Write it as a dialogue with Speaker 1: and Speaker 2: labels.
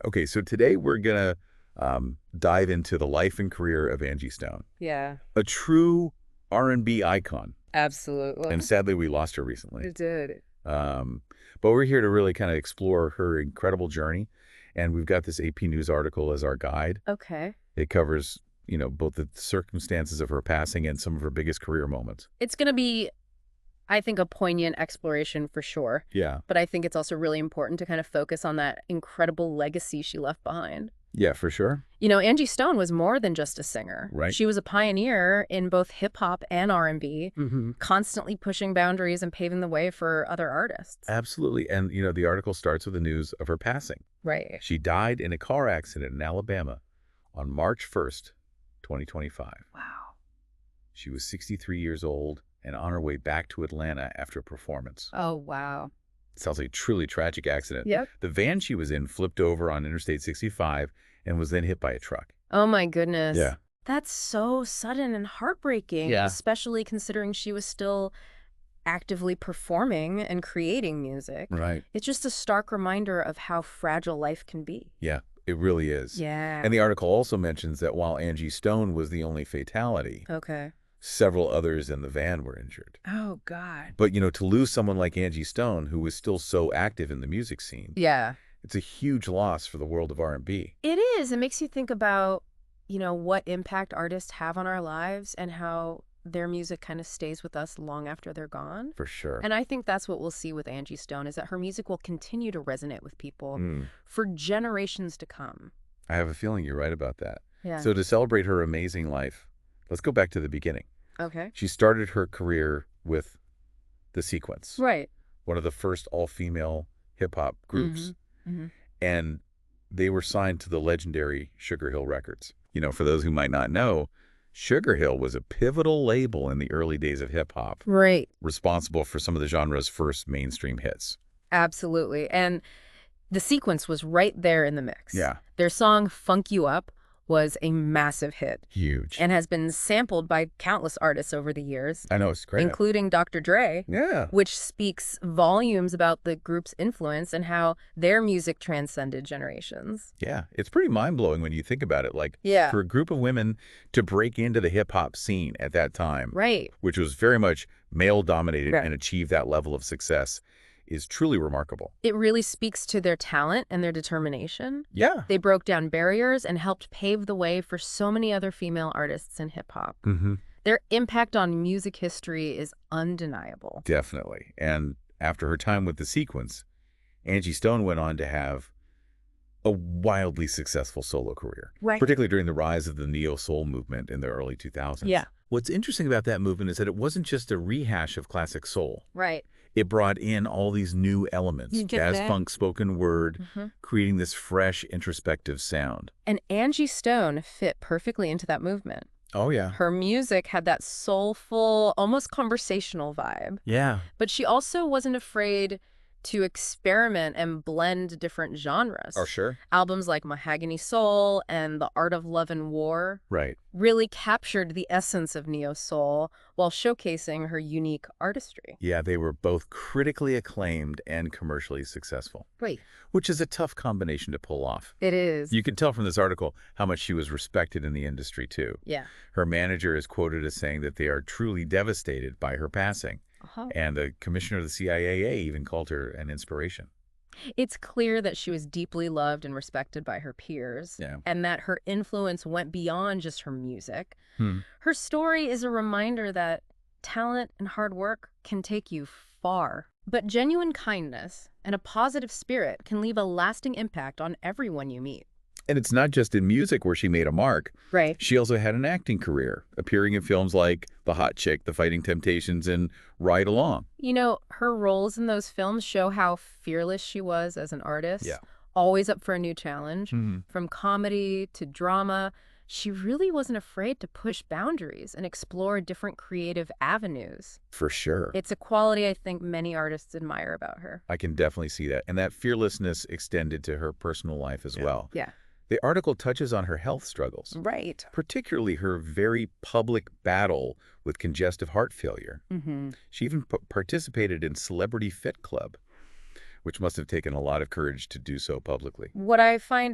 Speaker 1: Okay, so today we're going to dive into the life and career of Angie Stone,
Speaker 2: Yeah,
Speaker 1: a true R&B icon.
Speaker 2: absolutely.
Speaker 1: And sadly, we lost her recently.
Speaker 2: It did.
Speaker 1: Um, but we're here to really kind of explore her incredible journey. And we've got this AP News article as our guide.
Speaker 2: Okay.
Speaker 1: It covers, both the circumstances of her passing and some of her biggest career moments.
Speaker 2: It's going to be, I think, a poignant exploration for sure.
Speaker 1: Yeah.
Speaker 2: But I think it's also really important to kind of focus on that incredible legacy she left behind.
Speaker 1: Yeah, for sure.
Speaker 2: Angie Stone was more than just a singer.
Speaker 1: Right.
Speaker 2: She was a pioneer in both hip-hop and R&B,
Speaker 1: Mm-hmm.
Speaker 2: constantly pushing boundaries and paving the way for other artists.
Speaker 1: Absolutely. And, the article starts with the news of her passing.
Speaker 2: Right.
Speaker 1: She died in a car accident in Alabama on March 1st, 2025.
Speaker 2: Wow.
Speaker 1: She was 63 years old and on her way back to Atlanta after a performance.
Speaker 2: Oh, wow.
Speaker 1: Sounds like a truly tragic accident.
Speaker 2: Yep.
Speaker 1: The van she was in flipped over on Interstate 65 and was then hit by a truck.
Speaker 2: Oh, my goodness.
Speaker 1: Yeah.
Speaker 2: That's so sudden and heartbreaking,
Speaker 1: Yeah.
Speaker 2: especially considering she was still actively performing and creating music.
Speaker 1: Right.
Speaker 2: It's just a stark reminder of how fragile life can be.
Speaker 1: Yeah, it really is.
Speaker 2: Yeah.
Speaker 1: And the article also mentions that while Angie Stone was the only fatality,
Speaker 2: Okay.
Speaker 1: several others in the van were injured.
Speaker 2: Oh, God.
Speaker 1: But, to lose someone like Angie Stone, who was still so active in the music scene,
Speaker 2: Yeah.
Speaker 1: it's a huge loss for the world of R&B.
Speaker 2: It is. It makes you think about, what impact artists have on our lives and how their music kind of stays with us long after they're gone.
Speaker 1: For sure.
Speaker 2: And I think that's what we'll see with Angie Stone, is that her music will continue to resonate with people
Speaker 1: Mm.
Speaker 2: for generations to come.
Speaker 1: I have a feeling you're right about that.
Speaker 2: Yeah.
Speaker 1: So to celebrate her amazing life, let's go back to the beginning.
Speaker 2: Okay.
Speaker 1: She started her career with The Sequence,
Speaker 2: Right.
Speaker 1: one of the first all-female hip-hop groups.
Speaker 2: Mm-hmm.
Speaker 1: And they were signed to the legendary Sugar Hill Records. For those who might not know, Sugar Hill was a pivotal label in the early days of hip-hop,
Speaker 2: Right.
Speaker 1: responsible for some of the genre's first mainstream hits.
Speaker 2: Absolutely. And The Sequence was right there in the mix.
Speaker 1: Yeah.
Speaker 2: Their song Funk You Up was a massive hit
Speaker 1: Huge.
Speaker 2: and has been sampled by countless artists over the years,
Speaker 1: I know, it's great.
Speaker 2: including Dr. Dre,
Speaker 1: Yeah.
Speaker 2: which speaks volumes about the group's influence and how their music transcended generations.
Speaker 1: Yeah, it's pretty mind-blowing when you think about it. Like,
Speaker 2: Yeah.
Speaker 1: for a group of women to break into the hip-hop scene at that time,
Speaker 2: Right.
Speaker 1: which was very much male-dominated,
Speaker 2: Right.
Speaker 1: and achieve that level of success is truly remarkable.
Speaker 2: It really speaks to their talent and their determination.
Speaker 1: Yeah.
Speaker 2: They broke down barriers and helped pave the way for so many other female artists in hip-hop.
Speaker 1: Mm-hmm.
Speaker 2: Their impact on music history is undeniable.
Speaker 1: Definitely. And after her time with The Sequence, Angie Stone went on to have a wildly successful solo career,
Speaker 2: Right.
Speaker 1: particularly during the rise of the neo-soul movement in the early 2000s.
Speaker 2: Yeah.
Speaker 1: What's interesting about that movement is that it wasn't just a rehash of classic soul.
Speaker 2: Right.
Speaker 1: It brought in all these new elements,
Speaker 2: You get
Speaker 1: jazz,
Speaker 2: that?
Speaker 1: funk, spoken word,
Speaker 2: Mhm.
Speaker 1: creating this fresh, introspective sound.
Speaker 2: And Angie Stone fit perfectly into that movement.
Speaker 1: Oh, yeah.
Speaker 2: Her music had that soulful, almost conversational vibe.
Speaker 1: Yeah.
Speaker 2: But she also wasn't afraid to experiment and blend different genres.
Speaker 1: Oh, sure.
Speaker 2: Albums like Mahogany Soul and The Art of Love and War
Speaker 1: Right.
Speaker 2: really captured the essence of neo-soul while showcasing her unique artistry.
Speaker 1: Yeah, they were both critically acclaimed and commercially successful,
Speaker 2: Right.
Speaker 1: which is a tough combination to pull off.
Speaker 2: It is.
Speaker 1: You can tell from this article how much she was respected in the industry, too.
Speaker 2: Yeah.
Speaker 1: Her manager is quoted as saying that they are truly devastated by her passing.
Speaker 2: Uh-huh.
Speaker 1: And the commissioner of the CIA even called her an inspiration.
Speaker 2: It's clear that she was deeply loved and respected by her peers,
Speaker 1: Yeah.
Speaker 2: and that her influence went beyond just her music.
Speaker 1: Hmm.
Speaker 2: Her story is a reminder that talent and hard work can take you far. But genuine kindness and a positive spirit can leave a lasting impact on everyone you meet.
Speaker 1: And it's not just in music where she made a mark.
Speaker 2: Right.
Speaker 1: She also had an acting career, appearing in films like The Hot Chick, The Fighting Temptations, and Ride Along.
Speaker 2: Her roles in those films show how fearless she was as an artist.
Speaker 1: Yeah.
Speaker 2: Always up for a new challenge.
Speaker 1: Mm-hmm.
Speaker 2: From comedy to drama, she really wasn't afraid to push boundaries and explore different creative avenues.
Speaker 1: For sure.
Speaker 2: It's a quality I think many artists admire about her.
Speaker 1: I can definitely see that. And that fearlessness extended to her personal life as well.
Speaker 2: Yeah.
Speaker 1: The article touches on her health struggles,
Speaker 2: Right.
Speaker 1: particularly her very public battle with congestive heart failure.
Speaker 2: Mm-hmm.
Speaker 1: She even participated in Celebrity Fit Club, which must have taken a lot of courage to do so publicly.
Speaker 2: What I find